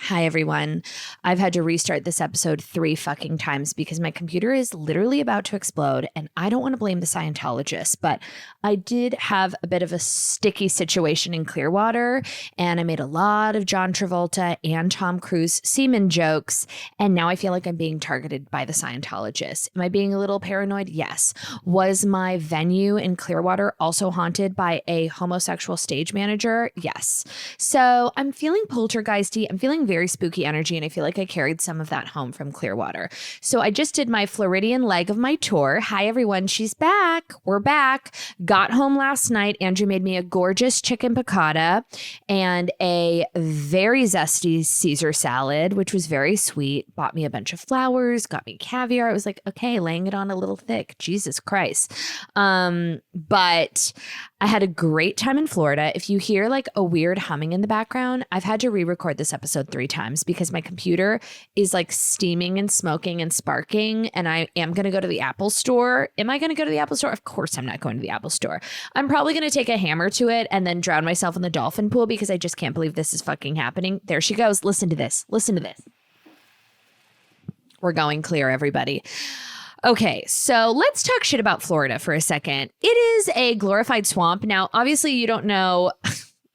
Hi, everyone. I've had to restart this episode 3 fucking times because my computer is literally about to explode, and I don't want to blame the Scientologists, but I did have a bit of a sticky situation in Clearwater, and I made a lot of John Travolta and Tom Cruise semen jokes, and now I feel like I'm being targeted by the Scientologists. Am I being a little paranoid? Yes. Was my venue in Clearwater also haunted by a homosexual stage manager? Yes. So I'm feeling poltergeisty. I'm feeling very spooky energy, and I feel like I carried some of that home from Clearwater. So I just did my Floridian leg of my tour. Hi, everyone. She's back. We're back. Got home last night. Andrew made me a gorgeous chicken piccata and a very zesty Caesar salad, which was very sweet. Bought me a bunch of flowers, got me caviar. I was like, okay, laying it on a little thick. Jesus Christ. But I had a great time in Florida. If you hear like a weird humming in the background, I've had to re-record this episode 3 times because my computer is like steaming and smoking and sparking, and I am going to go to the Apple store. Am I going to go to the Apple store? Of course I'm not going to the Apple store. I'm probably going to take a hammer to it and then drown myself in the dolphin pool because I just can't believe this is fucking happening. There she goes. Listen to this. Listen to this. We're going clear, everybody. Okay, so let's talk shit about Florida for a second. It is a glorified swamp. Now, obviously, you don't know...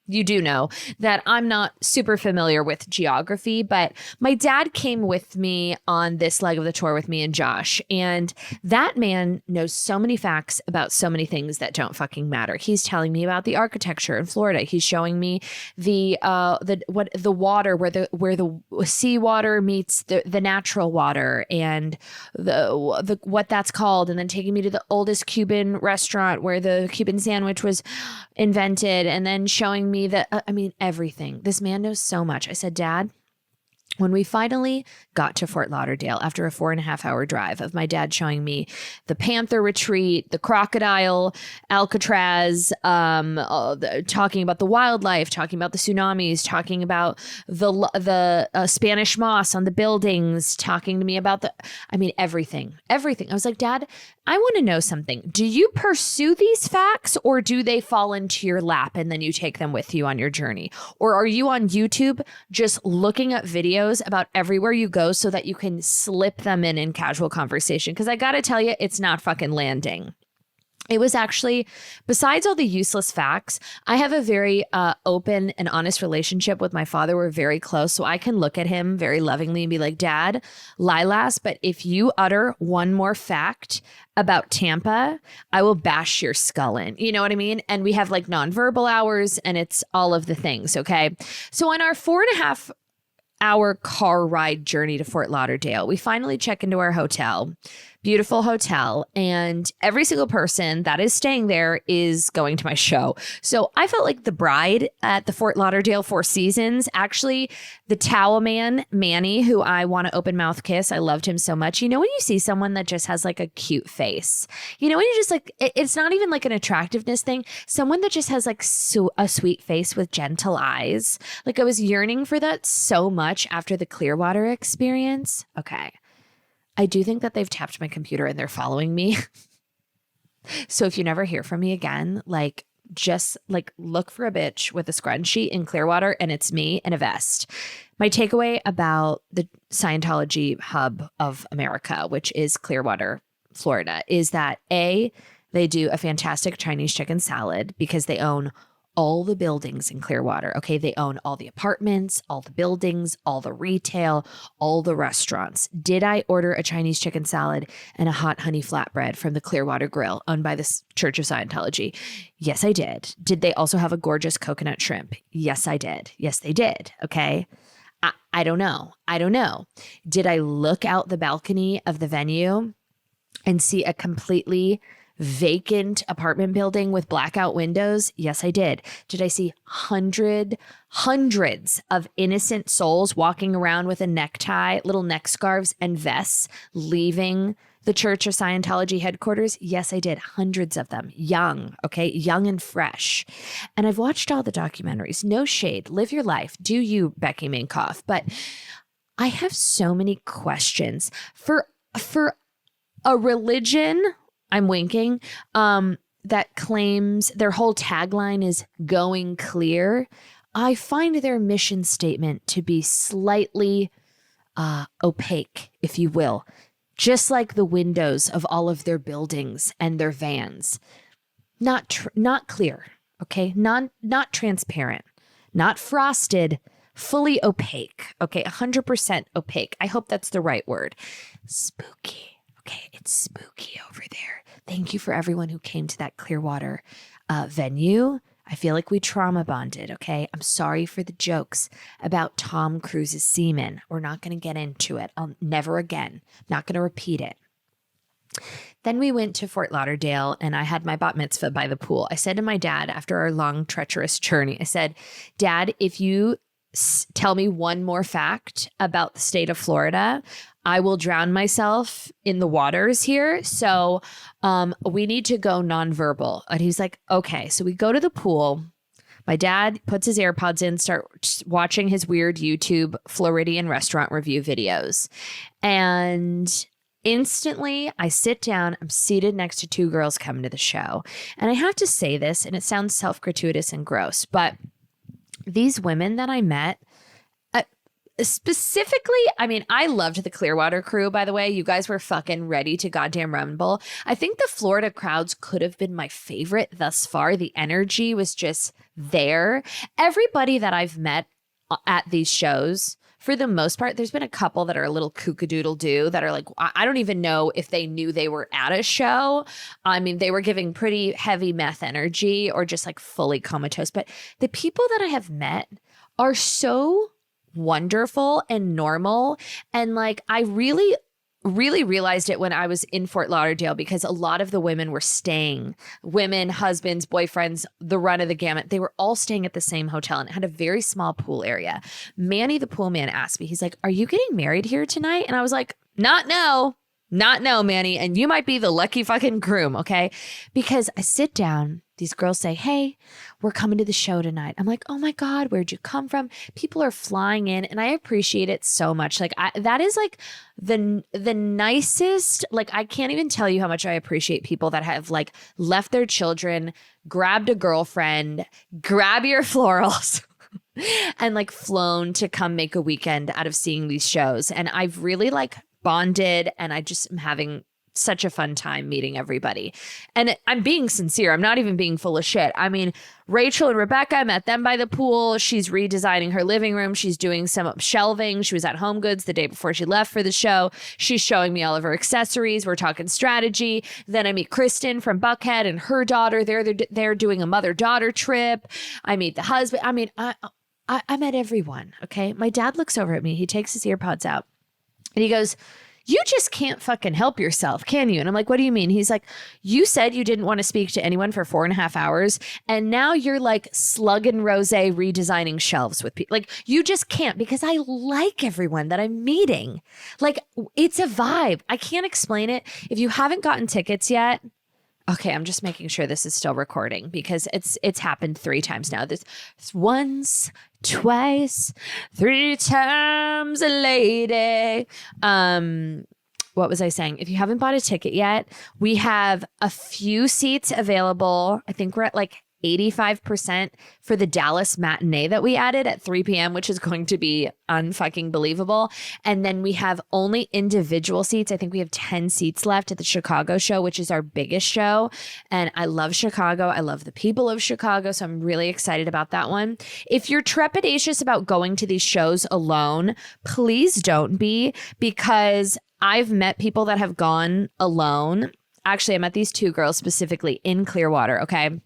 You do know that I'm not super familiar with geography, but my dad came with me on this leg of the tour with me and Josh, and that man knows so many facts about so many things that don't fucking matter. He's telling me about the architecture in Florida. He's showing me the water where the seawater meets the natural water and the what that's called, and then taking me to the oldest Cuban restaurant where the Cuban sandwich was invented, and then showing me that, everything. This man knows so much. I said, Dad, when we finally got to Fort Lauderdale after a 4.5-hour drive of my dad showing me the Panther Retreat, the crocodile, Alcatraz, talking about the wildlife, talking about the tsunamis, talking about the Spanish moss on the buildings, talking to me about everything. I was like, Dad, I want to know something. Do you pursue these facts, or do they fall into your lap and then you take them with you on your journey? Or are you on YouTube just looking at videos about everywhere you go so that you can slip them in casual conversation? Because I got to tell you, it's not fucking landing. It was actually, besides all the useless facts, I have a very open and honest relationship with my father. We're very close. So I can look at him very lovingly and be like, Dad, Lilas, but if you utter one more fact about Tampa, I will bash your skull in. You know what I mean? And we have like nonverbal hours, and it's all of the things. Okay. So on our 4.5-hour car ride journey to Fort Lauderdale, we finally check into our hotel. Beautiful hotel, and every single person that is staying there is going to my show. So I felt like the bride at the Fort Lauderdale Four Seasons. Actually, the towel man, Manny, who I want to open mouth kiss. I loved him so much. You know, when you see someone that just has like a cute face, you know, when you just like, it's not even like an attractiveness thing. Someone that just has like a sweet face with gentle eyes. Like I was yearning for that so much after the Clearwater experience. Okay. I do think that they've tapped my computer and they're following me. So if you never hear from me again, like just like look for a bitch with a scrunchie in Clearwater, and it's me in a vest. My takeaway about the Scientology hub of America, which is Clearwater, Florida, is that A, they do a fantastic Chinese chicken salad because they own all the buildings in Clearwater. Okay. They own all the apartments, all the buildings, all the retail, all the restaurants. Did I order a Chinese chicken salad and a hot honey flatbread from the Clearwater Grill owned by the Church of Scientology? Yes, I did. Did they also have a gorgeous coconut shrimp? Yes, I did. Yes, they did. Okay. I don't know. Did I look out the balcony of the venue and see a completely vacant apartment building with blackout windows? Yes, I did. Did I see hundreds of innocent souls walking around with a necktie, little neck scarves and vests, leaving the Church of Scientology headquarters? Yes, I did. Hundreds of them. Young, okay? Young and fresh. And I've watched all the documentaries. No shade. Live your life. Do you, Becky Minkoff. But I have so many questions. For a religion, I'm winking, that claims their whole tagline is going clear. I find their mission statement to be slightly opaque, if you will, just like the windows of all of their buildings and their vans. Not clear, okay? Not transparent, not frosted, fully opaque, okay? 100% opaque. I hope that's the right word. Spooky, okay? It's spooky over there. Thank you for everyone who came to that Clearwater venue. I feel like we trauma bonded, okay? I'm sorry for the jokes about Tom Cruise's semen. We're not going to get into it. I'll never again. Not going to repeat it. Then we went to Fort Lauderdale and I had my bat mitzvah by the pool. I said to my dad after our long, treacherous journey, I said, Dad, if you tell me one more fact about the state of Florida, I will drown myself in the waters here. So we need to go nonverbal. And he's like, okay. So we go to the pool. My dad puts his AirPods in, starts watching his weird YouTube Floridian restaurant review videos. And instantly I sit down, I'm seated next to two girls coming to the show. And I have to say this, and it sounds self-gratuitous and gross, but these women that I met, specifically, I mean, I loved the Clearwater crew, by the way. You guys were fucking ready to goddamn rumble. I think the Florida crowds could have been my favorite thus far. The energy was just there. Everybody that I've met at these shows, for the most part, there's been a couple that are a little kookadoodle-doo that are like, I don't even know if they knew they were at a show. I mean, they were giving pretty heavy meth energy or just like fully comatose. But the people that I have met are so wonderful and normal. And like, I really realized it when I was in Fort Lauderdale because a lot of the women were staying, women, husbands, boyfriends, the run of the gamut. They were all staying at the same hotel and it had a very small pool area. Manny, the pool man, asked me, he's like, are you getting married here tonight? And I was like, not no, Manny. And you might be the lucky fucking groom. Okay. Because I sit down, these girls say, hey, we're coming to the show tonight. I'm like, oh my God, where'd you come from? People are flying in and I appreciate it so much. Like that is like the nicest, like I can't even tell you how much I appreciate people that have like left their children, grabbed a girlfriend, grab your florals and like flown to come make a weekend out of seeing these shows. And I've really like bonded and I just am having such a fun time meeting everybody. And I'm being sincere. I'm not even being full of shit. I mean, Rachel and Rebecca, I met them by the pool. She's redesigning her living room. She's doing some shelving. She was at Home Goods the day before she left for the show. She's showing me all of her accessories. We're talking strategy. Then I meet Kristen from Buckhead and her daughter. They're doing a mother-daughter trip. I meet the husband. I mean, I met everyone. Okay. My dad looks over at me. He takes his earpods out and he goes, you just can't fucking help yourself, can you? And I'm like, what do you mean? He's like, you said you didn't want to speak to anyone for 4.5 hours. And now you're like slugging rosé redesigning shelves with people. Like you just can't because I like everyone that I'm meeting. Like it's a vibe. I can't explain it. If you haven't gotten tickets yet, okay, I'm just making sure this is still recording because it's happened 3 times now. This once, twice, 3 times a lady. What was I saying? If you haven't bought a ticket yet, we have a few seats available. I think we're at like 85% for the Dallas matinee that we added at 3 p.m., which is going to be unfucking believable. And then we have only individual seats. I think we have 10 seats left at the Chicago show, which is our biggest show. And I love Chicago. I love the people of Chicago. So I'm really excited about that one. If you're trepidatious about going to these shows alone, please don't be, because I've met people that have gone alone. Actually, I met these 2 girls specifically in Clearwater. Okay.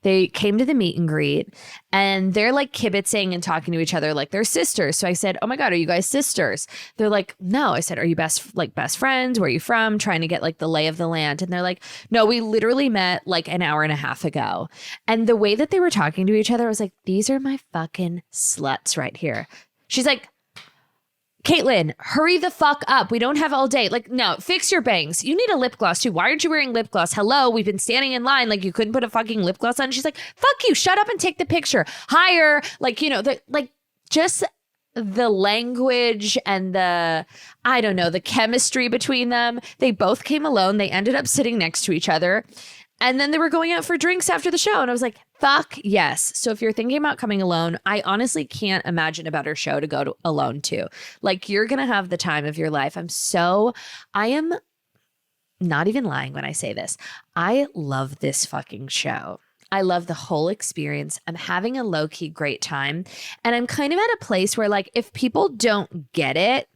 They came to the meet and greet and they're like kibitzing and talking to each other like they're sisters. So I said, oh my God, are you guys sisters? They're like, no. I said, are you best friends? Where are you from? Trying to get like the lay of the land. And they're like, no, we literally met like an hour and a half ago. And the way that they were talking to each other, I was like, these are my fucking sluts right here. She's like, Caitlin, hurry the fuck up. We don't have all day. Like, no, fix your bangs. You need a lip gloss too. Why aren't you wearing lip gloss? Hello, we've been standing in line. Like, you couldn't put a fucking lip gloss on. She's like, fuck you. Shut up and take the picture. Higher. Like, you know, just the language and the chemistry between them. They both came alone. They ended up sitting next to each other. And then they were going out for drinks after the show. And I was like, fuck yes. So if you're thinking about coming alone, I honestly can't imagine a better show to go to alone to. Like, you're going to have the time of your life. I am not even lying when I say this. I love this fucking show. I love the whole experience. I'm having a low-key great time. And I'm kind of at a place where, like, if people don't get it,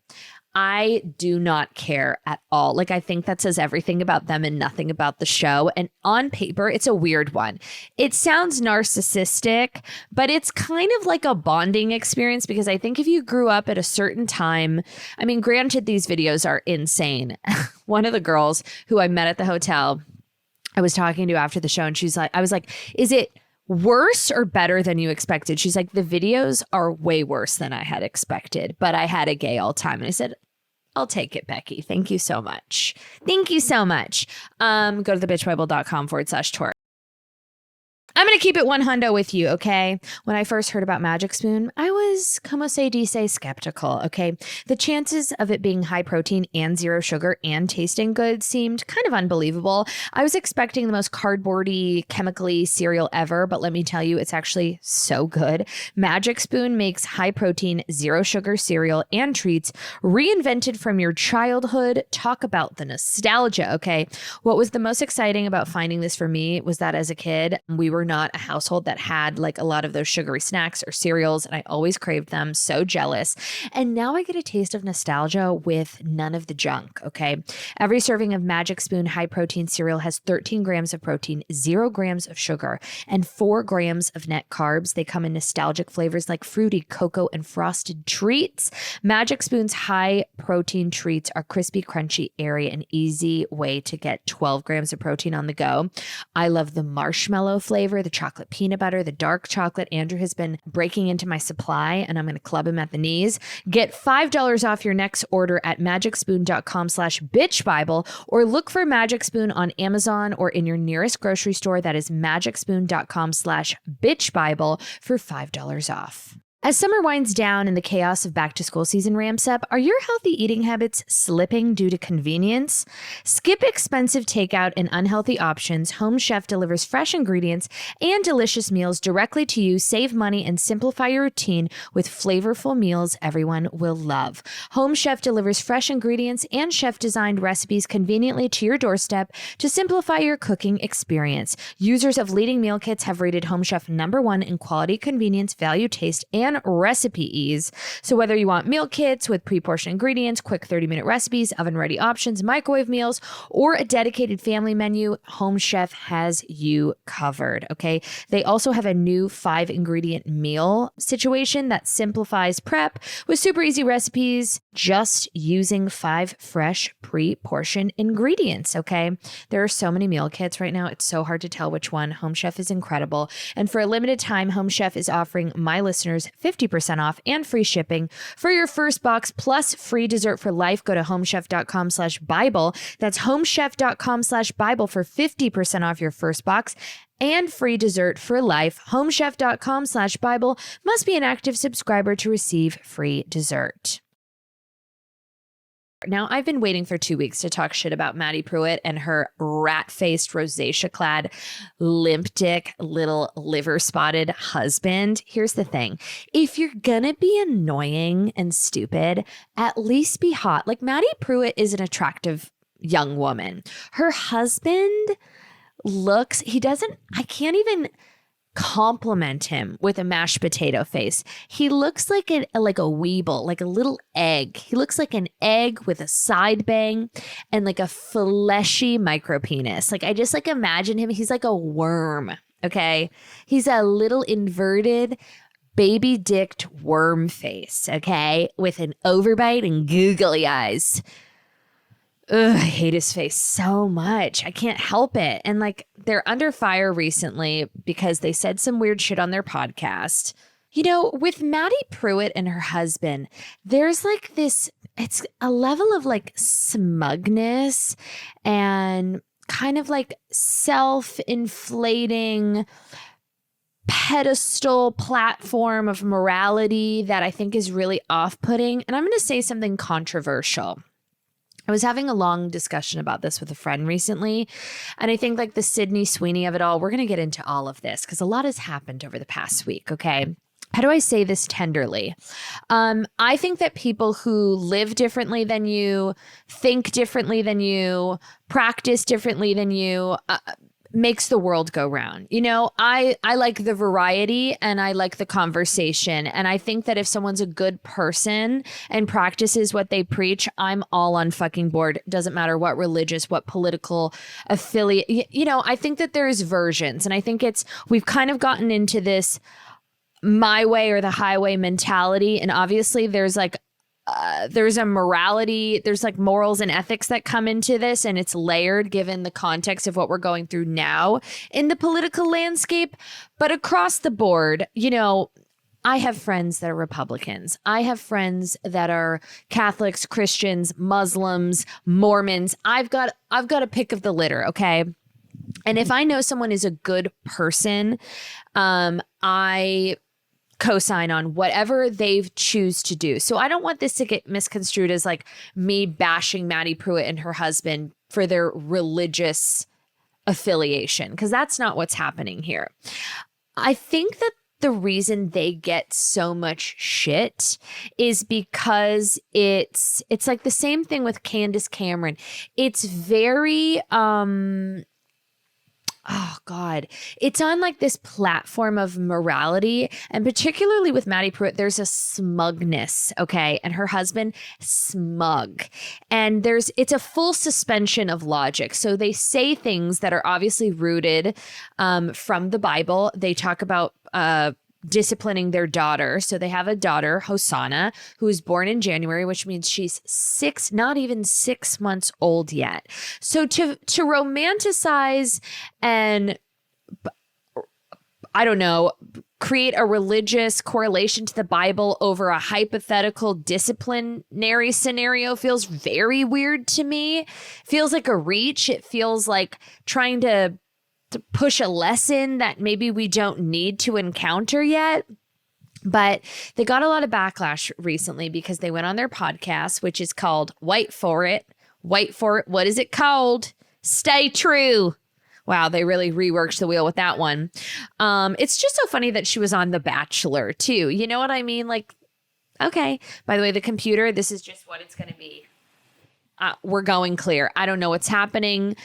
I do not care at all. Like, I think that says everything about them and nothing about the show. And on paper, it's a weird one. It sounds narcissistic, but it's kind of like a bonding experience, because I think if you grew up at a certain time, I mean, granted, these videos are insane. One of the girls who I met at the hotel, I was talking to after the show, and I was like, is it worse or better than you expected? She's like, the videos are way worse than I had expected, but I had a gay all time. And I said, I'll take it, Becky. Thank you so much. Thank you so much. Go to thebitchbible.com/tour. I'm going to keep it 100 with you, okay? When I first heard about Magic Spoon, I was, como se dice, skeptical, okay? The chances of it being high protein and zero sugar and tasting good seemed kind of unbelievable. I was expecting the most cardboardy, chemically cereal ever, but let me tell you, it's actually so good. Magic Spoon makes high protein, zero sugar cereal and treats reinvented from your childhood. Talk about the nostalgia, okay? What was the most exciting about finding this for me was that as a kid, we were not a household that had like a lot of those sugary snacks or cereals, and I always craved them. So jealous. And now I get a taste of nostalgia with none of the junk, okay? Every serving of Magic Spoon high protein cereal has 13 grams of protein, 0 grams of sugar, and 4 grams of net carbs. They come in nostalgic flavors like fruity, cocoa, and frosted treats. Magic Spoon's high protein treats are crispy, crunchy, airy, and easy way to get 12 grams of protein on the go. I love the marshmallow flavor, the chocolate peanut butter, the dark chocolate. Andrew has been breaking into my supply, and I'm going to club him at the knees. Get $5 off your next order at magicspoon.com/bitchbible, or look for Magic Spoon on Amazon or in your nearest grocery store. That is magicspoon.com/bitchbible for $5 off. As summer winds down and the chaos of back to school season ramps up, are your healthy eating habits slipping due to convenience? Skip expensive takeout and unhealthy options. Home Chef delivers fresh ingredients and delicious meals directly to you. Save money and simplify your routine with flavorful meals everyone will love. Home Chef delivers fresh ingredients and chef-designed recipes conveniently to your doorstep to simplify your cooking experience. Users of leading meal kits have rated Home Chef #1 in quality, convenience, value, taste, and recipe ease. So whether you want meal kits with pre-portioned ingredients, quick 30-minute recipes, oven-ready options, microwave meals, or a dedicated family menu, Home Chef has you covered, okay? They also have a new 5-ingredient meal situation that simplifies prep with super easy recipes, just using 5 fresh pre-portioned ingredients, okay? There are so many meal kits right now. It's so hard to tell which one. Home Chef is incredible. And for a limited time, Home Chef is offering my listeners 50% off and free shipping for your first box plus free dessert for life. Go to homechef.com/Bible. That's homechef.com/Bible for 50% off your first box and free dessert for life. Homechef.com/Bible. Must be an active subscriber to receive free dessert. Now, I've been waiting for 2 weeks to talk shit about Madi Prewett and her rat-faced, rosacea-clad, limp dick, little liver-spotted husband. Here's the thing. If you're gonna be annoying and stupid, at least be hot. Like, Madi Prewett is an attractive young woman. Her husband I can't even compliment him with a mashed potato face. He looks like a weeble, like a little egg. He looks like an egg with a side bang and like a fleshy micro penis. Like, I just imagine him. He's like a worm. Okay. He's a little inverted baby dicked worm face. Okay. With an overbite and googly eyes. Ugh, I hate his face so much. I can't help it. And they're under fire recently because they said some weird shit on their podcast. You know, with Madi Prewett and her husband, there's it's a level of smugness and kind of self-inflating pedestal platform of morality that I think is really off-putting. And I'm going to say something controversial. I was having a long discussion about this with a friend recently, and I think like the Sydney Sweeney of it all, we're going to get into all of this because a lot has happened over the past week, okay? How do I say this tenderly? I think that people who live differently than you, think differently than you, practice differently than you, makes the world go round. You know, I like the variety and I like the conversation. And I think that if someone's a good person and practices what they preach, I'm all on fucking board. Doesn't matter what religious, what political affiliate. You know, I think that there's versions. And I think we've kind of gotten into this my way or the highway mentality. And obviously there's like there's a morality, there's like morals and ethics that come into this, and it's layered given the context of what we're going through now in the political landscape. But across the board, you know, I have friends that are Republicans. I have friends that are Catholics, Christians, Muslims, Mormons. I've got a pick of the litter, okay? And if I know someone is a good person, I co-sign on whatever they choose to do. So I don't want this to get misconstrued as like me bashing Madi Prewett and her husband for their religious affiliation, because that's not what's happening here. I think that the reason they get so much shit is because it's like the same thing with Candace Cameron. It's very oh God, it's on like this platform of morality, and particularly with Madi Prewett, there's a smugness, okay? And her husband, smug. And it's a full suspension of logic. So they say things that are obviously rooted from the Bible. They talk about disciplining their daughter. So they have a daughter, Hosanna, who was born in January, which means she's not even 6 months old yet. So to romanticize and, I don't know, create a religious correlation to the Bible over a hypothetical disciplinary scenario feels very weird to me. Feels like a reach. It feels like trying to push a lesson that maybe we don't need to encounter yet. But they got a lot of backlash recently because they went on their podcast, which is called Wait for It. What is it called? Stay True. Wow, they really reworked the wheel with that one. It's just so funny that she was on The Bachelor too. You know what I mean? Like, okay. By the way, the computer, this is just what it's going to be. We're going clear. I don't know what's happening.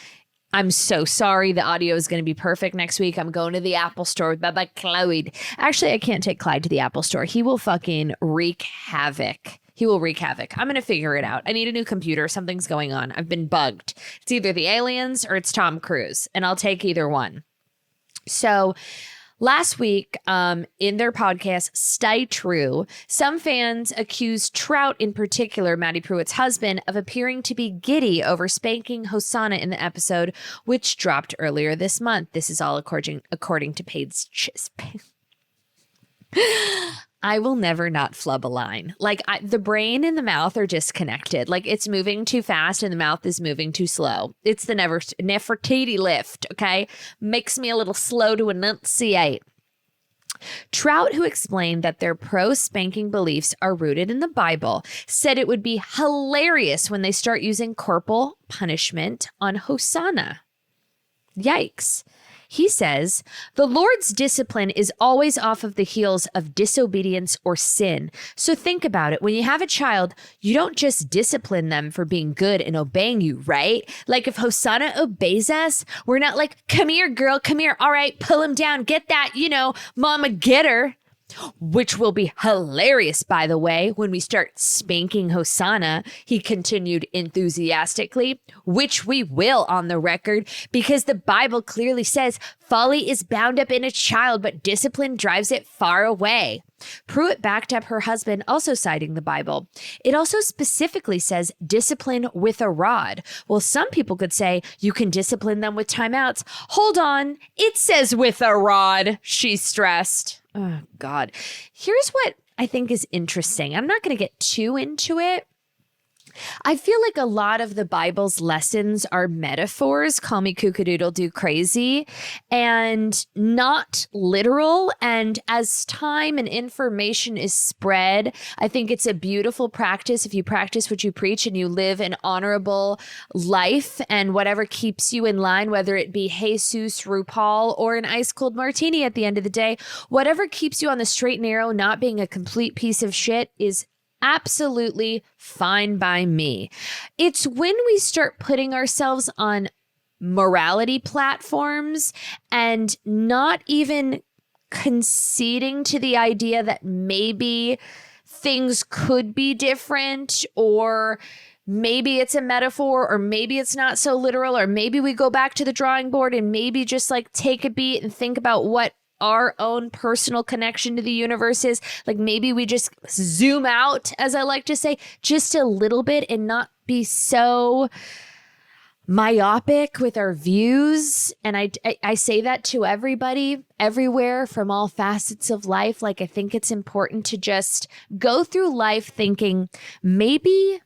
I'm so sorry. The audio is going to be perfect next week. I'm going to the Apple store with Bye Clyde. Actually, I can't take Clyde to the Apple store. He will fucking wreak havoc. I'm going to figure it out. I need a new computer. Something's going on. I've been bugged. It's either the aliens or it's Tom Cruise, and I'll take either one. So last week, in their podcast, Stay True, some fans accused Trout, in particular, Madi Prewett's husband, of appearing to be giddy over spanking Hosanna in the episode, which dropped earlier this month. This is all according to Paige. I will never not flub a line. Like the brain and the mouth are disconnected. Like it's moving too fast and the mouth is moving too slow. It's the Nefertiti lift, okay? Makes me a little slow to enunciate. Trout, who explained that their pro-spanking beliefs are rooted in the Bible, said it would be hilarious when they start using corporal punishment on Hosanna. Yikes. He says, the Lord's discipline is always off of the heels of disobedience or sin. So think about it. When you have a child, you don't just discipline them for being good and obeying you, right? Like if Hosanna obeys us, we're not like, come here, girl, come here. All right, pull him down. Get that, mama, get her. Which will be hilarious, by the way, when we start spanking Hosanna, he continued enthusiastically, which we will on the record, because the Bible clearly says folly is bound up in a child, but discipline drives it far away. Pruitt backed up her husband, also citing the Bible. It also specifically says discipline with a rod. Well, some people could say you can discipline them with timeouts. Hold on, it says with a rod, she stressed. Oh, God. Here's what I think is interesting. I'm not going to get too into it, I feel like a lot of the Bible's lessons are metaphors, call me kookadoodle-doo crazy, and not literal. And as time and information is spread, I think it's a beautiful practice if you practice what you preach and you live an honorable life and whatever keeps you in line, whether it be Jesus, RuPaul, or an ice cold martini at the end of the day, whatever keeps you on the straight and narrow, not being a complete piece of shit is absolutely fine by me. It's when we start putting ourselves on morality platforms and not even conceding to the idea that maybe things could be different, or maybe it's a metaphor, or maybe it's not so literal, or maybe we go back to the drawing board and maybe just like take a beat and think about what our own personal connection to the universe is. Like maybe we just zoom out, as I like to say, just a little bit and not be so myopic with our views. And I say that to everybody, everywhere, from all facets of life. Like I think it's important to just go through life thinking maybe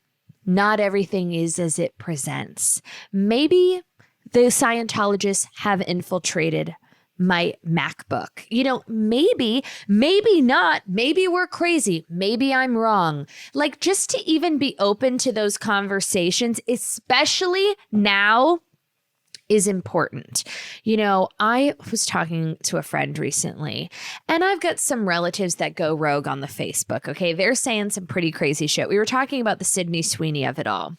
not everything is as it presents. Maybe the Scientologists have infiltrated my MacBook. You know, maybe not. Maybe we're crazy. Maybe I'm wrong. Like, just to even be open to those conversations, especially now, is important. You know, I was talking to a friend recently, and I've got some relatives that go rogue on the Facebook. Okay. They're saying some pretty crazy shit. We were talking about the Sydney Sweeney of it all.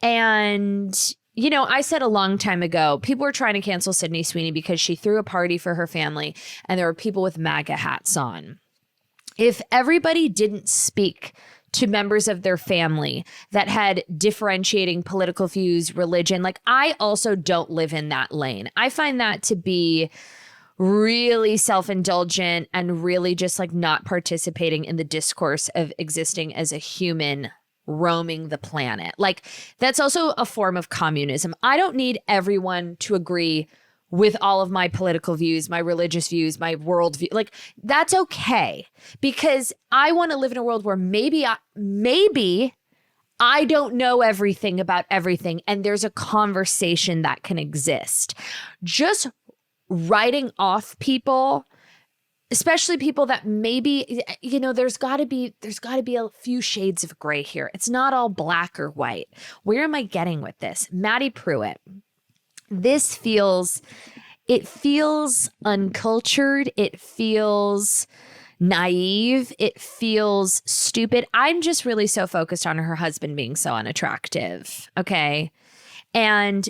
And you know, I said a long time ago, people were trying to cancel Sydney Sweeney because she threw a party for her family and there were people with MAGA hats on. If everybody didn't speak to members of their family that had differentiating political views, religion, like I also don't live in that lane. I find that to be really self-indulgent and really just like not participating in the discourse of existing as a human roaming the planet. Like that's also a form of communism. I don't need everyone to agree with all of my political views, my religious views, my worldview. Like that's okay, because I want to live in a world where maybe I don't know everything about everything, and there's a conversation that can exist. Just writing off people, especially people that maybe, you know, there's got to be a few shades of gray here. It's not all black or white. Where am I getting with this? Madi Prewett. This feels uncultured. It feels naive. It feels stupid. I'm just really so focused on her husband being so unattractive. Okay. And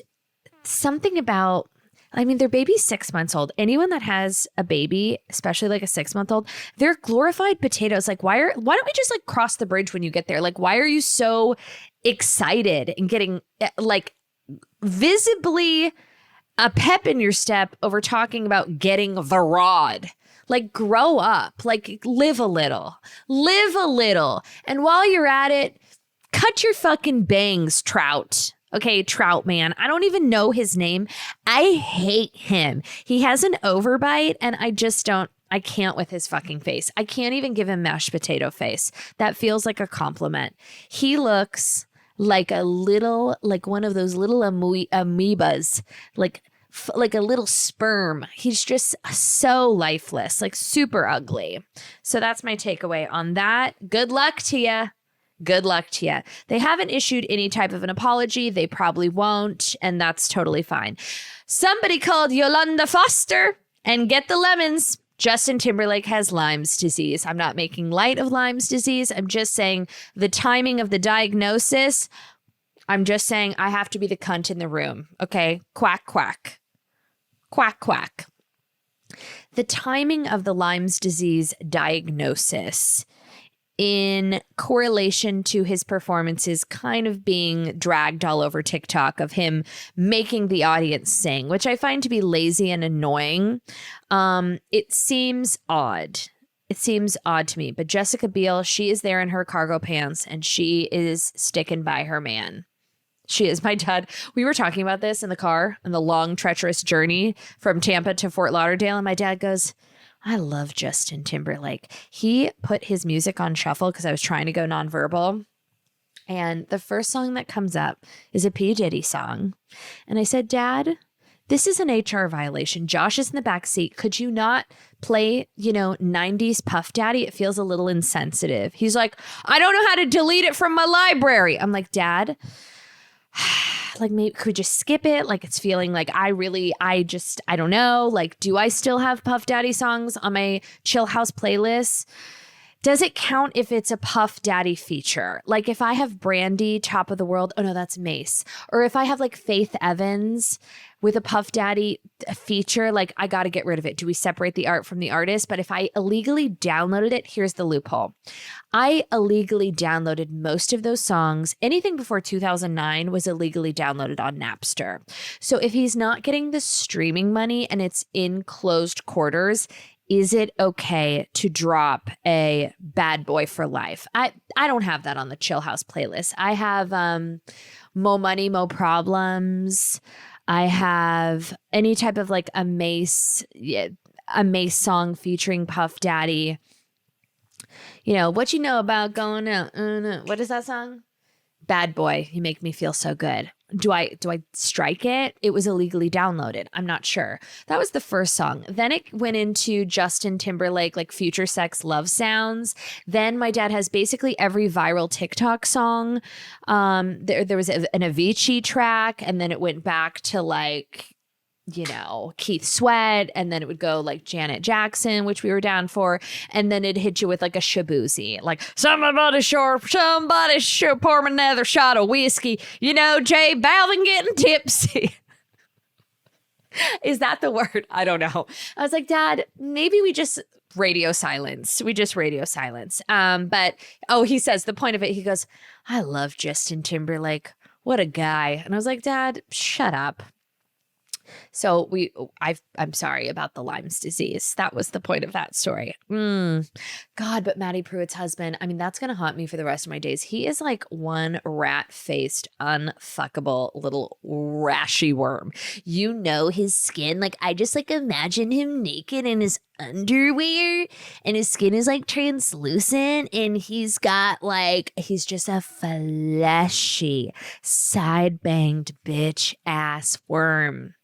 something about, I mean, their baby's 6 months old. Anyone that has a baby, especially like a 6-month-old, they're glorified potatoes. Like, why don't we just like cross the bridge when you get there? Like, why are you so excited and getting like visibly a pep in your step over talking about getting the rod? Like, grow up, like live a little. And while you're at it, cut your fucking bangs, Trout. Okay, Trout Man. I don't even know his name. I hate him. He has an overbite and I can't with his fucking face. I can't even give him mashed potato face. That feels like a compliment. He looks like like one of those little amoebas, like a little sperm. He's just so lifeless, like super ugly. So that's my takeaway on that. Good luck to you. Good luck to you. They haven't issued any type of an apology. They probably won't, and that's totally fine. Somebody called Yolanda Foster and get the lemons. Justin Timberlake has Lyme's disease. I'm not making light of Lyme's disease. I'm just saying the timing of the diagnosis. I'm just saying I have to be the cunt in the room. Okay? Quack, quack. Quack, quack. The timing of the Lyme's disease diagnosis in correlation to his performances kind of being dragged all over TikTok of him making the audience sing, which I find to be lazy and annoying. It seems odd. It seems odd to me. But Jessica Biel, she is there in her cargo pants and she is sticking by her man. She is. My dad, we were talking about this in the car on the long, treacherous journey from Tampa to Fort Lauderdale. And my dad goes, I love Justin Timberlake. He put his music on shuffle because I was trying to go nonverbal. And the first song that comes up is a P. Diddy song. And I said, Dad, this is an HR violation. Josh is in the back seat. Could you not play, 90s Puff Daddy? It feels a little insensitive. He's like, I don't know how to delete it from my library. I'm like, Dad, like, maybe could we just skip it? Like, it's feeling like I don't know. Like, do I still have Puff Daddy songs on my Chill House playlist? Does it count if it's a Puff Daddy feature? Like if I have Brandy, Top of the World, oh no, that's Mace. Or if I have like Faith Evans with a Puff Daddy feature, like I got to get rid of it. Do we separate the art from the artist? But if I illegally downloaded it, here's the loophole. I illegally downloaded most of those songs. Anything before 2009 was illegally downloaded on Napster. So if he's not getting the streaming money and it's in closed quarters, is it okay to drop a Bad Boy for Life? I don't have that on the Chill House playlist. I have Mo Money, Mo Problems. I have any type of like a Mace song featuring Puff Daddy. What you know about going out? What is that song? Bad Boy. You make me feel so good. Do I strike it? It was illegally downloaded. I'm not sure. That was the first song. Then it went into Justin Timberlake, like Future Sex Love Sounds. Then my dad has basically every viral TikTok song. There was an Avicii track, and then it went back to like, Keith Sweat, and then it would go like Janet Jackson, which we were down for, and then it'd hit you with like a Shabuzi, like somebody pour me another shot of whiskey, J Balvin getting tipsy. Is that the word? I don't know. I was like, Dad, maybe we just radio silence. But he says the point of it, he goes, I love Justin Timberlake. What a guy. And I was like, Dad, shut up. So I'm sorry about the Lyme's disease. That was the point of that story. God, but Madi Prewett's husband, I mean, that's going to haunt me for the rest of my days. He is like one rat-faced, unfuckable little rashy worm. His skin, like I just like imagine him naked in his underwear and his skin is like translucent and he's just a fleshy, side-banged bitch ass worm.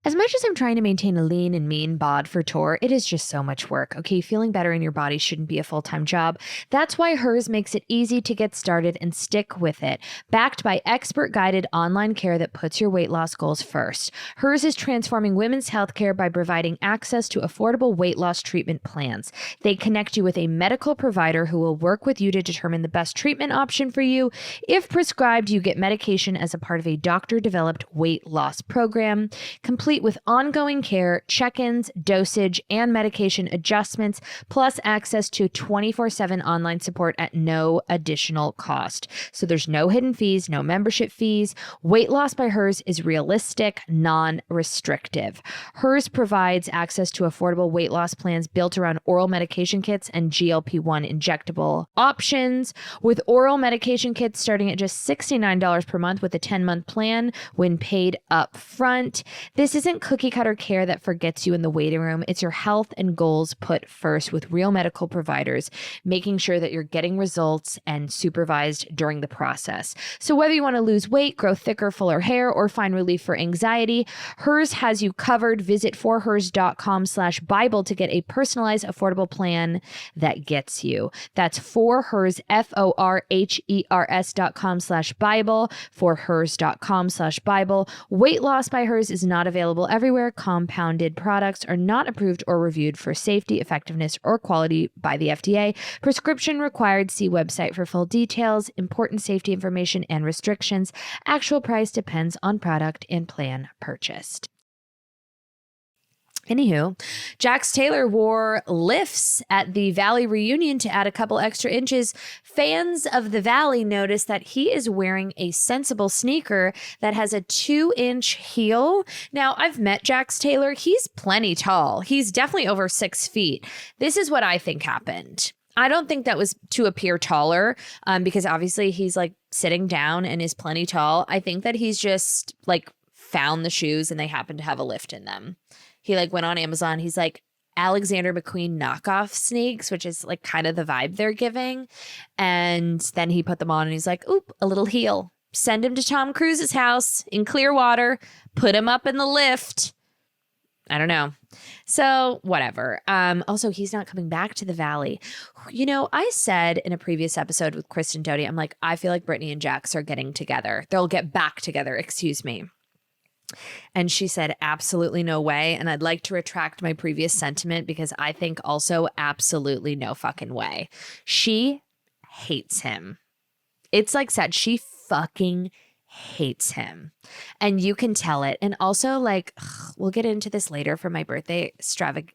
As much as I'm trying to maintain a lean and mean bod for tour, it is just so much work. Okay, feeling better in your body shouldn't be a full-time job. That's why Hers makes it easy to get started and stick with it. Backed by expert-guided online care that puts your weight loss goals first. Hers is transforming women's healthcare by providing access to affordable weight loss treatment plans. They connect you with a medical provider who will work with you to determine the best treatment option for you. If prescribed, you get medication as a part of a doctor-developed weight loss program, complete with ongoing care, check-ins, dosage, and medication adjustments, plus access to 24/7 online support at no additional cost. So there's no hidden fees, no membership fees. Weight loss by Hers is realistic, non-restrictive. Hers provides access to affordable weight loss plans built around oral medication kits and GLP-1 injectable options, with oral medication kits starting at just $69 per month with a 10-month plan when paid up front. This isn't cookie cutter care that forgets you in the waiting room. It's your health and goals put first with real medical providers, making sure that you're getting results and supervised during the process. So whether you want to lose weight, grow thicker, fuller hair, or find relief for anxiety, Hers has you covered. Visit forhers.com/Bible to get a personalized, affordable plan that gets you. That's forhers, forhers.com/Bible, forhers.com/Bible. Weight loss by Hers is not available everywhere. Compounded products are not approved or reviewed for safety, effectiveness, or quality by the FDA. Prescription required. See website for full details, important safety information, and restrictions. Actual price depends on product and plan purchased. Anywho, Jax Taylor wore lifts at the Valley reunion to add a couple extra inches. Fans of the Valley noticed that he is wearing a Sensible sneaker that has a 2-inch heel. Now, I've met Jax Taylor. He's plenty tall. He's definitely over 6 feet. This is what I think happened. I don't think that was to appear taller because obviously he's like sitting down and is plenty tall. I think that he's just like found the shoes and they happen to have a lift in them. He like went on Amazon. He's like, Alexander McQueen knockoff sneaks, which is like kind of the vibe they're giving. And then he put them on and he's like, oop, a little heel. Send him to Tom Cruise's house in Clearwater. Put him up in the lift. I don't know. So whatever. Also, he's not coming back to the Valley. You know, I said in a previous episode with Kristen Doty, I'm like, I feel like Brittany and Jax are getting together. They'll get back together. Excuse me. And she said, absolutely no way. And I'd like to retract my previous sentiment because I think also absolutely no fucking way. She hates him. It's like said, she fucking hates him. And you can tell it. And also, like, we'll get into this later for my birthday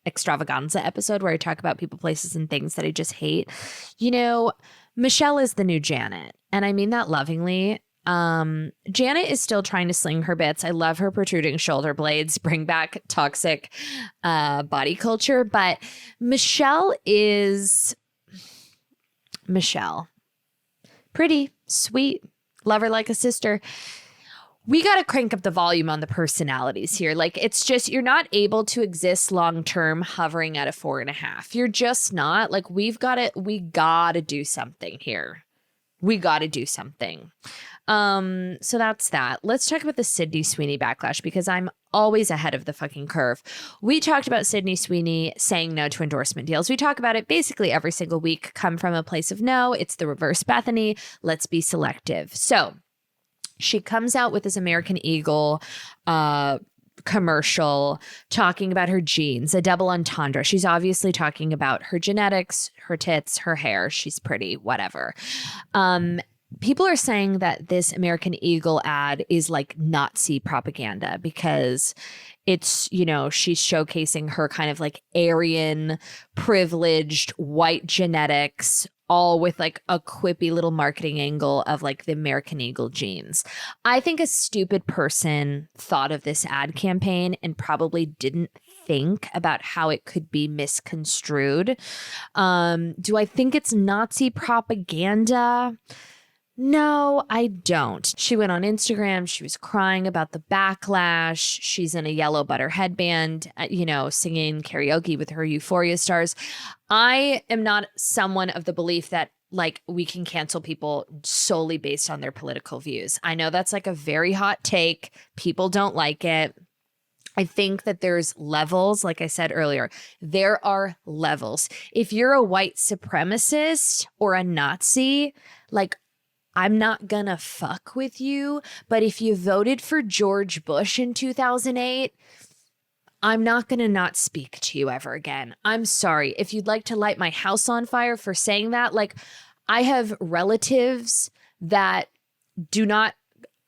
extravaganza episode where I talk about people, places, and things that I just hate. You know, Michelle is the new Janet. And I mean that lovingly. Janet is still trying to sling her bits. I love her protruding shoulder blades, bring back toxic body culture. But Michelle is Michelle. Pretty, sweet, love her like a sister. We got to crank up the volume on the personalities here. Like, it's just, you're not able to exist long-term hovering at a 4.5. You're just not. Like, we got to do something here. We got to do something. So that's that. Let's talk about the Sydney Sweeney backlash because I'm always ahead of the fucking curve. We talked about Sydney Sweeney saying no to endorsement deals. We talk about it basically every single week. Come from a place of no. It's the reverse Bethany. Let's be selective. So she comes out with this American Eagle commercial talking about her genes, a double entendre. She's obviously talking about her genetics, her tits, her hair. She's pretty, whatever. People are saying that this American Eagle ad is like Nazi propaganda because it's, you know, she's showcasing her kind of like Aryan, privileged, white genetics, all with like a quippy little marketing angle of like the American Eagle genes. I think a stupid person thought of this ad campaign and probably didn't think about how it could be misconstrued. Do I think it's Nazi propaganda? No, I don't. She went on Instagram. She was crying about the backlash. She's in a yellow butter headband, you know, singing karaoke with her Euphoria stars. I am not someone of the belief that like we can cancel people solely based on their political views. I know that's like a very hot take. People don't like it. I think that there's levels. Like I said earlier, there are levels. If you're a white supremacist or a Nazi, like, I'm not gonna fuck with you, but if you voted for George Bush in 2008, I'm not gonna not speak to you ever again. I'm sorry. If you'd like to light my house on fire for saying that, like, I have relatives that do not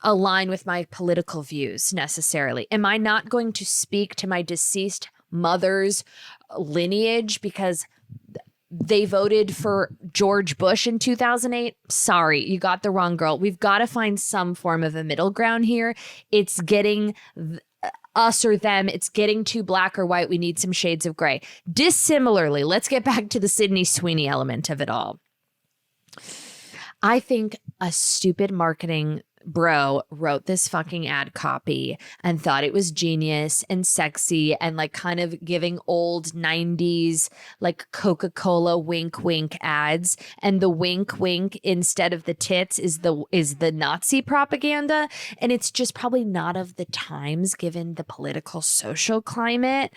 align with my political views necessarily. Am I not going to speak to my deceased mother's lineage because they voted for George Bush in 2008? Sorry, you got the wrong girl. We've got to find some form of a middle ground here. It's getting us or them. It's getting too black or white. We need some shades of gray. Dissimilarly, let's get back to the Sydney Sweeney element of it all. I think a stupid marketing bro wrote this fucking ad copy and thought it was genius and sexy and like kind of giving old 90s like Coca-Cola wink wink ads, and the wink wink instead of the tits is the Nazi propaganda, and it's just probably not of the times given the political social climate.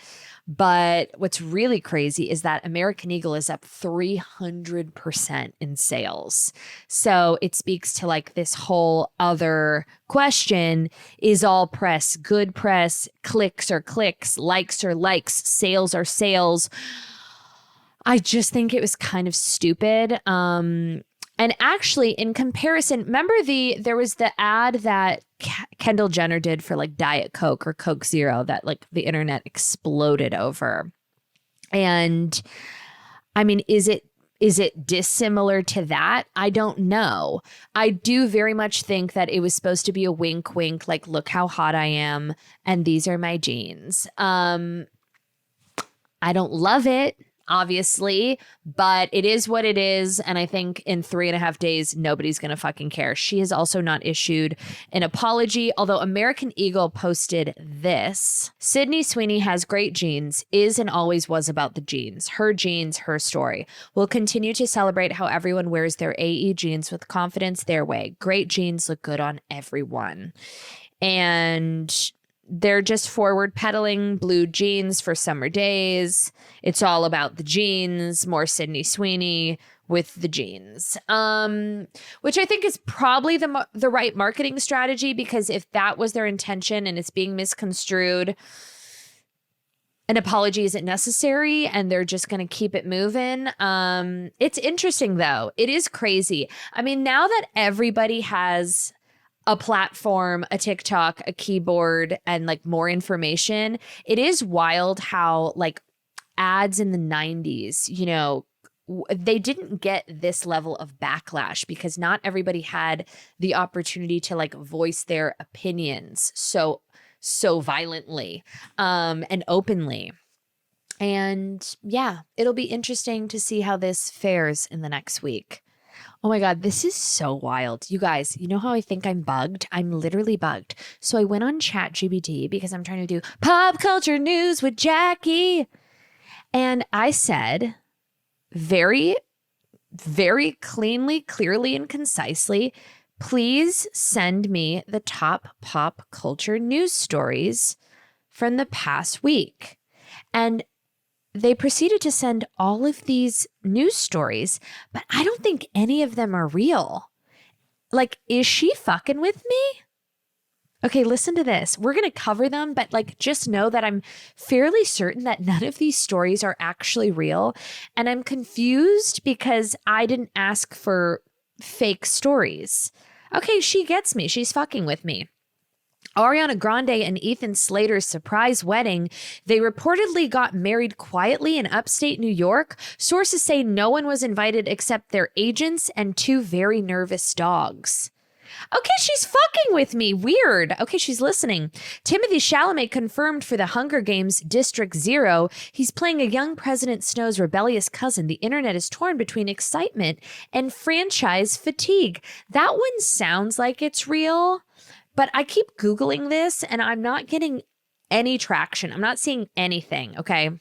But what's really crazy is that American Eagle is up 300% in sales. So it speaks to like this whole other question: is all press good press? Clicks are clicks, likes are likes, sales are sales. I just think it was kind of stupid. And actually, in comparison, remember there was the ad that Kendall Jenner did for like Diet Coke or Coke Zero that like the internet exploded over. And I mean, is it dissimilar to that? I don't know. I do very much think that it was supposed to be a wink, wink, like, look how hot I am and these are my jeans. I don't love it. obviously, but it is what it is. And I think in 3.5 days, nobody's going to fucking care. She has also not issued an apology, although American Eagle posted this. Sydney Sweeney has great genes, is and always was about the genes. Her genes, her story. We'll continue to celebrate how everyone wears their AE genes with confidence their way. Great genes look good on everyone. And they're just forward pedaling blue jeans for summer days. It's all about the jeans, more Sydney Sweeney with the jeans, which I think is probably the right marketing strategy, because if that was their intention and it's being misconstrued, an apology isn't necessary and they're just going to keep it moving. It's interesting, though. It is crazy. I mean, now that everybody has a platform, a TikTok, a keyboard, and like more information, it is wild how like ads in the 90s, you know, they didn't get this level of backlash because not everybody had the opportunity to like voice their opinions so violently and openly. And yeah, it'll be interesting to see how this fares in the next week. Oh my God, this is so wild. You guys, you know how I think I'm bugged? I'm literally bugged. So I went on ChatGPT because I'm trying to do pop culture news with Jackie. And I said very, very cleanly, clearly, and concisely, please send me the top pop culture news stories from the past week. And they proceeded to send all of these news stories, but I don't think any of them are real. Like, is she fucking with me? Okay, listen to this. We're going to cover them, but like, just know that I'm fairly certain that none of these stories are actually real. And I'm confused because I didn't ask for fake stories. Okay, she gets me. She's fucking with me. Ariana Grande and Ethan Slater's surprise wedding. They reportedly got married quietly in upstate New York. Sources say no one was invited except their agents and 2 very nervous dogs. Okay, she's fucking with me. Weird. Okay, she's listening. Timothée Chalamet confirmed for the Hunger Games District Zero. He's playing a young President Snow's rebellious cousin. The internet is torn between excitement and franchise fatigue. That one sounds like it's real. But I keep Googling this and I'm not getting any traction. I'm not seeing anything, okay?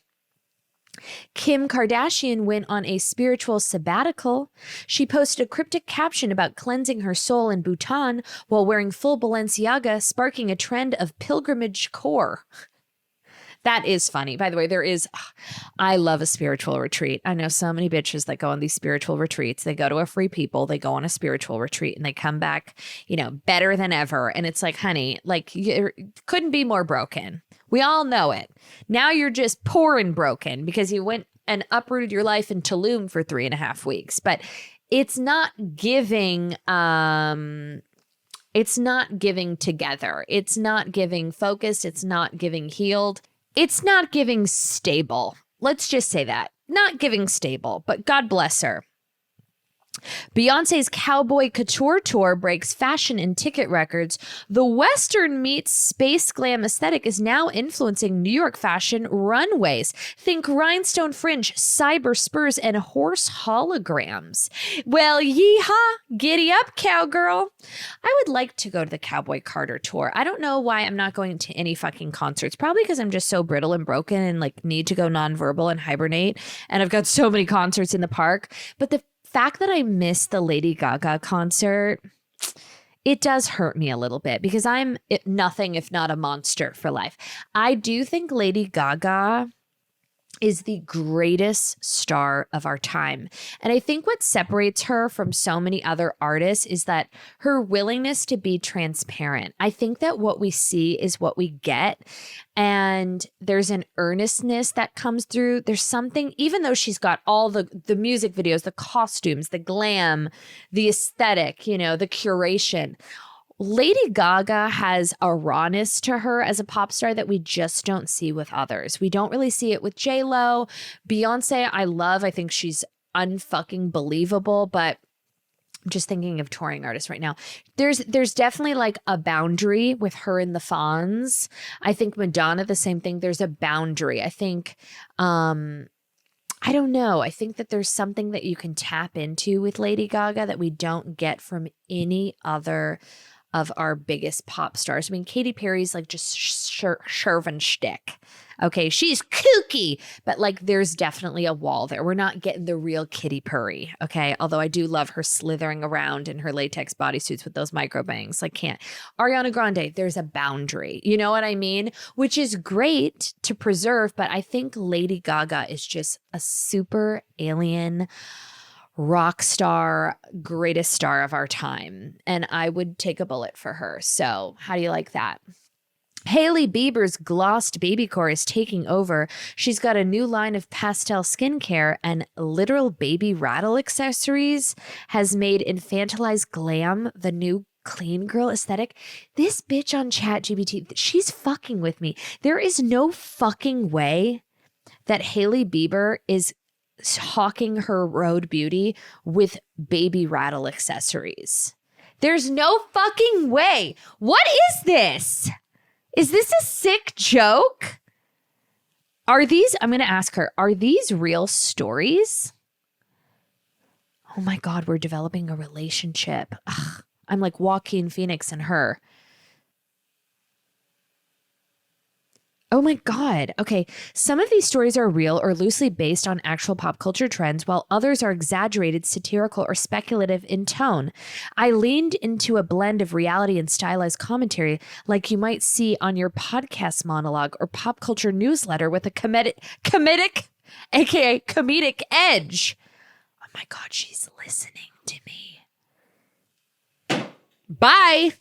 Kim Kardashian went on a spiritual sabbatical. She posted a cryptic caption about cleansing her soul in Bhutan while wearing full Balenciaga, sparking a trend of pilgrimage core. That is funny. By the way, I love a spiritual retreat. I know so many bitches that go on these spiritual retreats. They go to a Free People, they go on a spiritual retreat and they come back, you know, better than ever. And it's like, honey, like you couldn't be more broken. We all know it. Now you're just poor and broken because you went and uprooted your life in Tulum for 3.5 weeks. But it's not giving, it's not giving together. It's not giving focused. It's not giving healed. It's not giving stable. Let's just say that. Not giving stable, but God bless her. Beyonce's Cowboy Couture Tour breaks fashion and ticket records. The Western meets space glam aesthetic is now influencing New York fashion runways. Think rhinestone fringe, cyber spurs, and horse holograms. Well, yeehaw, giddy up, cowgirl. I would like to go to the Cowboy Carter Tour. I don't know why I'm not going to any fucking concerts. Probably because I'm just so brittle and broken and like need to go nonverbal and hibernate. And I've got so many concerts in the park. But the fact that I missed the Lady Gaga concert, it does hurt me a little bit because I'm nothing if not a monster for life. I do think Lady Gaga is the greatest star of our time. And I think what separates her from so many other artists is that her willingness to be transparent. I think that what we see is what we get. And there's an earnestness that comes through. There's something, even though she's got all the music videos, the costumes, the glam, the aesthetic, you know, the curation. Lady Gaga has a rawness to her as a pop star that we just don't see with others. We don't really see it with J-Lo. Beyonce, I love. I think she's unfucking believable, but I'm just thinking of touring artists right now. There's definitely like a boundary with her and the Fonz. I think Madonna, the same thing. There's a boundary. I think, I don't know. I think that there's something that you can tap into with Lady Gaga that we don't get from any other of our biggest pop stars. I mean, Katy Perry's like just Shervin shtick. Okay, she's kooky, but like there's definitely a wall there. We're not getting the real Kitty Purry, okay? Although I do love her slithering around in her latex bodysuits with those micro bangs. Like can't. Ariana Grande, there's a boundary. You know what I mean? Which is great to preserve, but I think Lady Gaga is just a super alien rock star, greatest star of our time. And I would take a bullet for her. So how do you like that? Hailey Bieber's glossed baby core is taking over. She's got a new line of pastel skincare and literal baby rattle accessories, has made infantilized glam the new clean girl aesthetic. This bitch on ChatGPT, she's fucking with me. There is no fucking way that Hailey Bieber is hawking her road beauty with baby rattle accessories. There's no fucking way. What is this? Is this a sick joke? I'm going to ask her, are these real stories? Oh my God, we're developing a relationship. Ugh, I'm like Joaquin Phoenix and her. Oh my God. Okay. Some of these stories are real or loosely based on actual pop culture trends, while others are exaggerated, satirical, or speculative in tone. I leaned into a blend of reality and stylized commentary like you might see on your podcast monologue or pop culture newsletter with a comedic, aka comedic edge. Oh my God, she's listening to me. Bye.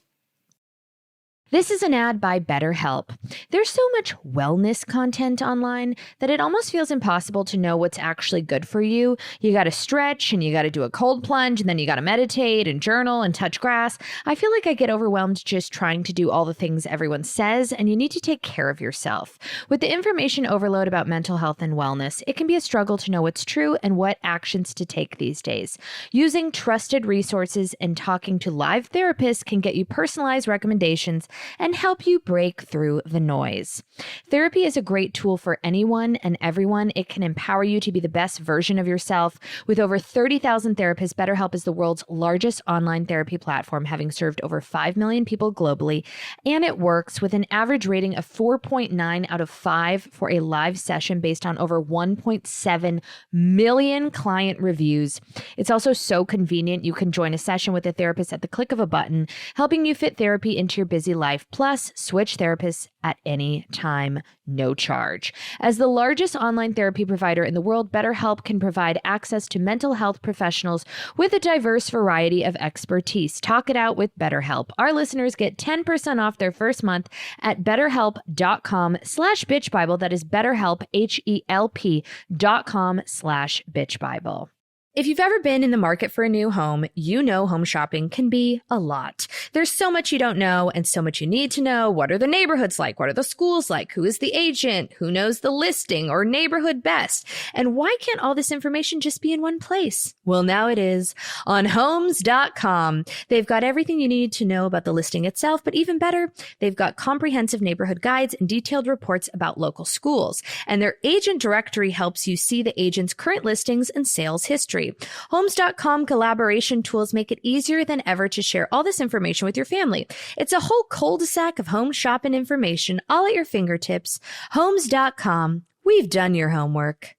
This is an ad by BetterHelp. There's so much wellness content online that it almost feels impossible to know what's actually good for you. You got to stretch and you got to do a cold plunge and then you got to meditate and journal and touch grass. I feel like I get overwhelmed just trying to do all the things everyone says, and you need to take care of yourself. With the information overload about mental health and wellness, it can be a struggle to know what's true and what actions to take these days. Using trusted resources and talking to live therapists can get you personalized recommendations and help you break through the noise. Therapy is a great tool for anyone and everyone. It can empower you to be the best version of yourself. With over 30,000 therapists, BetterHelp is the world's largest online therapy platform, having served over 5 million people globally, and it works with an average rating of 4.9 out of 5 for a live session based on over 1.7 million client reviews. It's also so convenient. You can join a session with a therapist at the click of a button, helping you fit therapy into your busy life. Plus, switch therapists at any time, no charge. As the largest online therapy provider in the world, BetterHelp can provide access to mental health professionals with a diverse variety of expertise. Talk it out with BetterHelp. Our listeners get 10% off their first month at betterhelp.com/bitchbible. That is BetterHelp, HELP.com/bitchbible. If you've ever been in the market for a new home, you know home shopping can be a lot. There's so much you don't know and so much you need to know. What are the neighborhoods like? What are the schools like? Who is the agent? Who knows the listing or neighborhood best? And why can't all this information just be in one place? Well, now it is on Homes.com. They've got everything you need to know about the listing itself, but even better, they've got comprehensive neighborhood guides and detailed reports about local schools. And their agent directory helps you see the agent's current listings and sales history. Homes.com collaboration tools make it easier than ever to share all this information with your family. It's a whole cul-de-sac of home shopping information all at your fingertips. Homes.com. We've done your homework.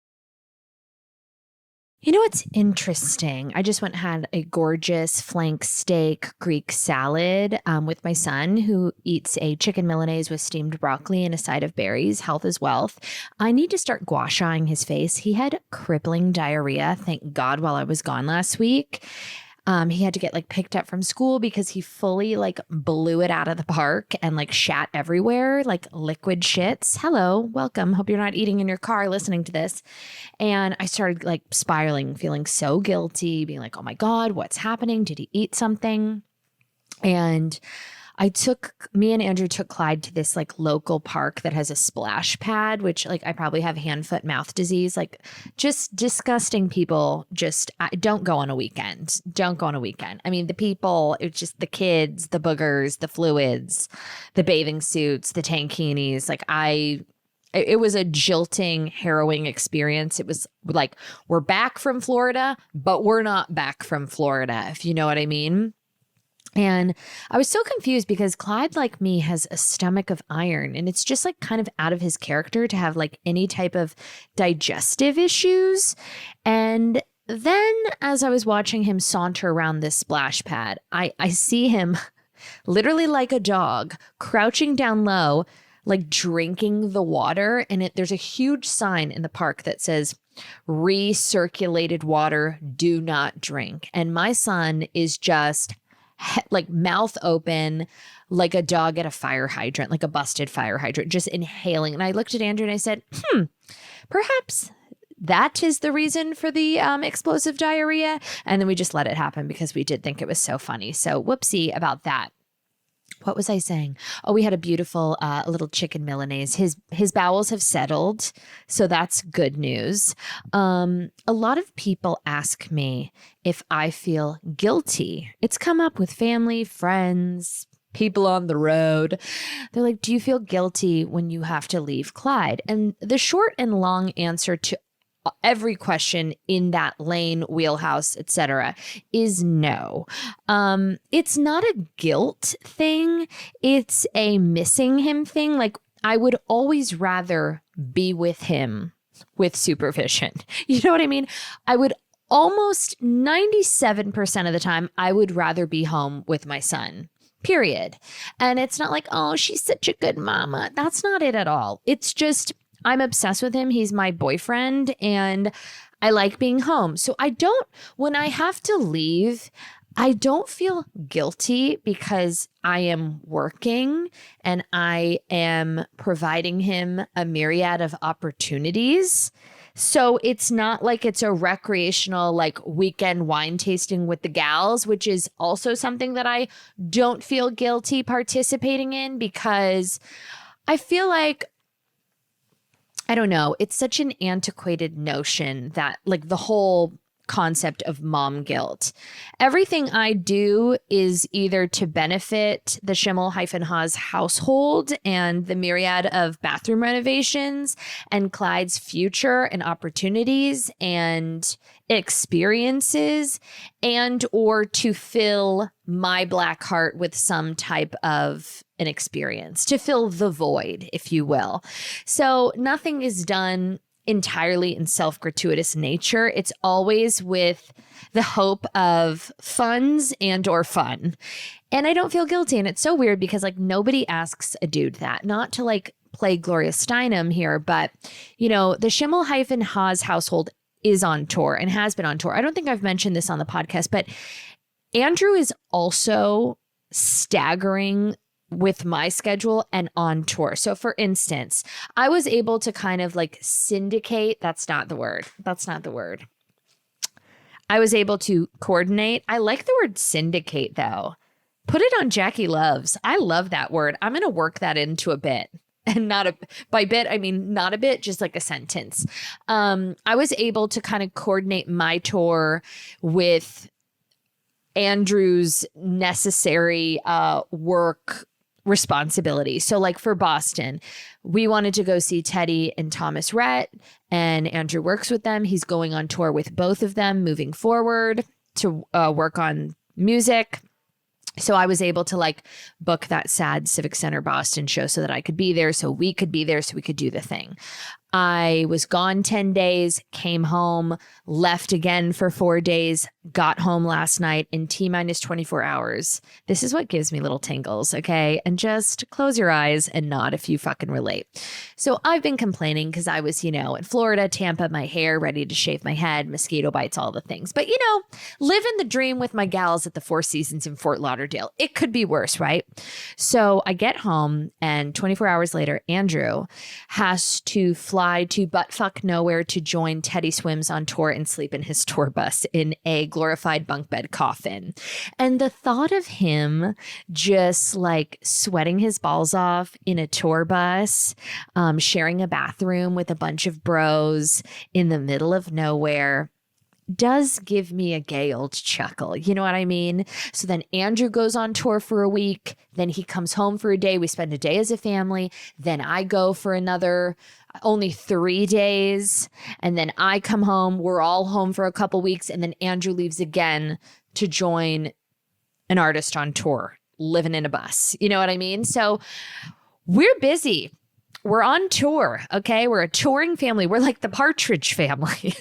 You know what's interesting? I just went and had a gorgeous flank steak Greek salad with my son, who eats a chicken Milanese with steamed broccoli and a side of berries. Health is wealth. I need to start gua shaing his face. He had crippling diarrhea, thank God, while I was gone last week. He had to get picked up from school because he fully blew it out of the park and shat everywhere, liquid shits. Hello, welcome. Hope you're not eating in your car listening to this. And I started spiraling, feeling so guilty, being like, oh my God, what's happening? Did he eat something? And me and Andrew took Clyde to this local park that has a splash pad, which I probably have hand, foot, mouth disease, just disgusting people. Don't go on a weekend. Don't go on a weekend. I mean, the people, it's just the kids, the boogers, the fluids, the bathing suits, the tankinis. it was a jilting, harrowing experience. It was like, we're back from Florida, but we're not back from Florida, if you know what I mean. And I was so confused because Clyde, like me, has a stomach of iron, and it's just like kind of out of his character to have like any type of digestive issues. And then as I was watching him saunter around this splash pad, I see him literally like a dog crouching down low, like drinking the water. And there's a huge sign in the park that says, recirculated water, do not drink. And my son is just like mouth open, like a dog at a fire hydrant, like a busted fire hydrant, just inhaling. And I looked at Andrew and I said, perhaps that is the reason for the explosive diarrhea. And then we just let it happen because we did think it was so funny. So whoopsie about that. What was I saying? Oh, we had a beautiful little chicken Milanese. His bowels have settled, so that's good news. A lot of people ask me if I feel guilty. It's come up with family, friends, people on the road. They're like, do you feel guilty when you have to leave Clyde? And the short and long answer to every question in that lane, wheelhouse, etc., is no. It's not a guilt thing. It's a missing him thing. Like, I would always rather be with him with supervision. You know what I mean? I would almost 97% of the time, I would rather be home with my son. Period. And it's not like, oh, she's such a good mama. That's not it at all. It's just, I'm obsessed with him. He's my boyfriend and I like being home. So when I have to leave, I don't feel guilty because I am working and I am providing him a myriad of opportunities. So it's not like it's a recreational, like weekend wine tasting with the gals, which is also something that I don't feel guilty participating in because I feel like, I don't know, it's such an antiquated notion that like the whole concept of mom guilt. Everything I do is either to benefit the Schimmel-Haas household and the myriad of bathroom renovations and Clyde's future and opportunities and experiences, and or to fill my black heart with some type of an experience, to fill the void, if you will. So nothing is done entirely in self-gratuitous nature. It's always with the hope of funds and or fun. And I don't feel guilty. And it's so weird because like nobody asks a dude that, not to like play Gloria Steinem here, but you know, the Schimmel-Haas household is on tour and has been on tour. I don't think I've mentioned this on the podcast, but Andrew is also staggering with my schedule and on tour. So for instance, I was able to kind of like syndicate. That's not the word. I was able to coordinate. I like the word syndicate though. Put it on Jackie Loves. I love that word. I'm going to work that into a bit. And by bit, I mean, not a bit, just like a sentence. I was able to kind of coordinate my tour with Andrew's necessary work responsibility. So like for Boston, we wanted to go see Teddy and Thomas Rhett, and Andrew works with them. He's going on tour with both of them moving forward to work on music. So I was able to like book that sad Civic Center Boston show so that I could be there, so we could be there, so we could do the thing. I was gone 10 days, came home, left again for 4 days, got home last night in T-minus 24 hours. This is what gives me little tingles, okay? And just close your eyes and nod if you fucking relate. So I've been complaining because I was, in Florida, Tampa, my hair, ready to shave my head, mosquito bites, all the things. But, living the dream with my gals at the Four Seasons in Fort Lauderdale. It could be worse, right? So I get home and 24 hours later, Andrew has to fly to buttfuck nowhere to join Teddy Swims on tour and sleep in his tour bus in a glorified bunk bed coffin. And the thought of him just like sweating his balls off in a tour bus, sharing a bathroom with a bunch of bros in the middle of nowhere, does give me a gay old chuckle. You know what I mean? So then Andrew goes on tour for a week. Then he comes home for a day. We spend a day as a family. Then I go for another only 3 days. And then I come home. We're all home for a couple weeks. And then Andrew leaves again to join an artist on tour, living in a bus. You know what I mean? So we're busy. We're on tour. Okay. We're a touring family. We're like the Partridge Family.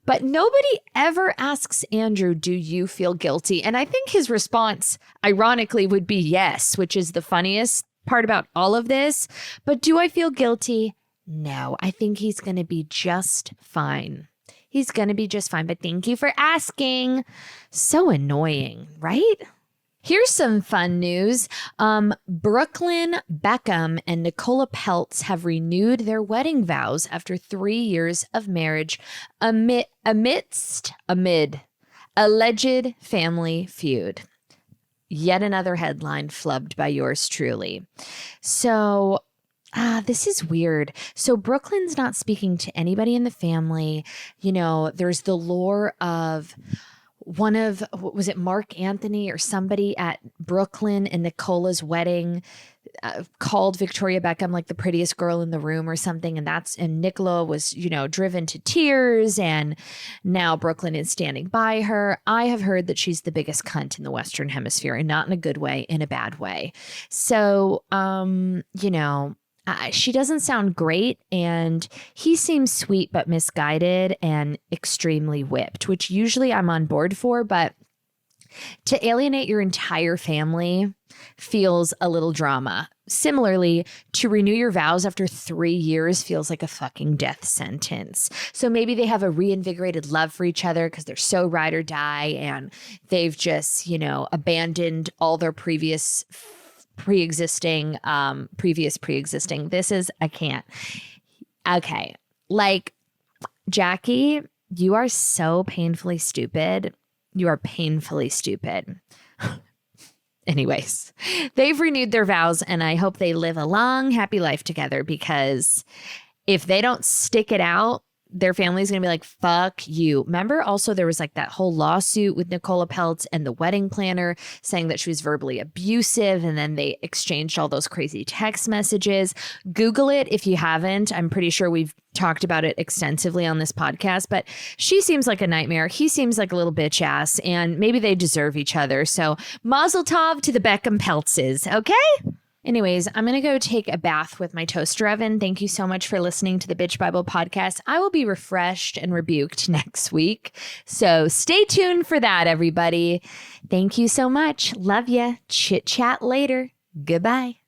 But nobody ever asks Andrew, do you feel guilty? And I think his response, ironically, would be yes, which is the funniest part about all of this. But do I feel guilty? No, I think he's going to be just fine. He's going to be just fine. But thank you for asking. So annoying, right? Here's some fun news. Brooklyn Beckham and Nicola Peltz have renewed their wedding vows after 3 years of marriage amid alleged family feud. Yet another headline flubbed by yours truly. So this is weird. So Brooklyn's not speaking to anybody in the family. You know, there's the lore of was it Mark Anthony or somebody at Brooklyn and Nicola's wedding called Victoria Beckham like the prettiest girl in the room or something. And Nicola was, driven to tears, and now Brooklyn is standing by her. I have heard that she's the biggest cunt in the Western Hemisphere, and not in a good way, in a bad way. So, she doesn't sound great, and he seems sweet but misguided and extremely whipped, which usually I'm on board for, but to alienate your entire family feels a little drama. Similarly, to renew your vows after 3 years feels like a fucking death sentence. So maybe they have a reinvigorated love for each other because they're so ride or die, and they've just, abandoned all their previous pre-existing. I can't. Okay. Like, Jackie, you are so painfully stupid. You are painfully stupid. Anyways, they've renewed their vows, and I hope they live a long, happy life together, because if they don't stick it out, their family's going to be like, fuck you. Remember, also, there was like that whole lawsuit with Nicola Peltz and the wedding planner saying that she was verbally abusive, and then they exchanged all those crazy text messages. Google it if you haven't. I'm pretty sure we've talked about it extensively on this podcast, but she seems like a nightmare. He seems like a little bitch ass, and maybe they deserve each other. So mazel tov to the Beckham Peltzes, okay? Anyways, I'm going to go take a bath with my toaster oven. Thank you so much for listening to the Bitch Bible podcast. I will be refreshed and rebuked next week. So stay tuned for that, everybody. Thank you so much. Love ya. Chit chat later. Goodbye.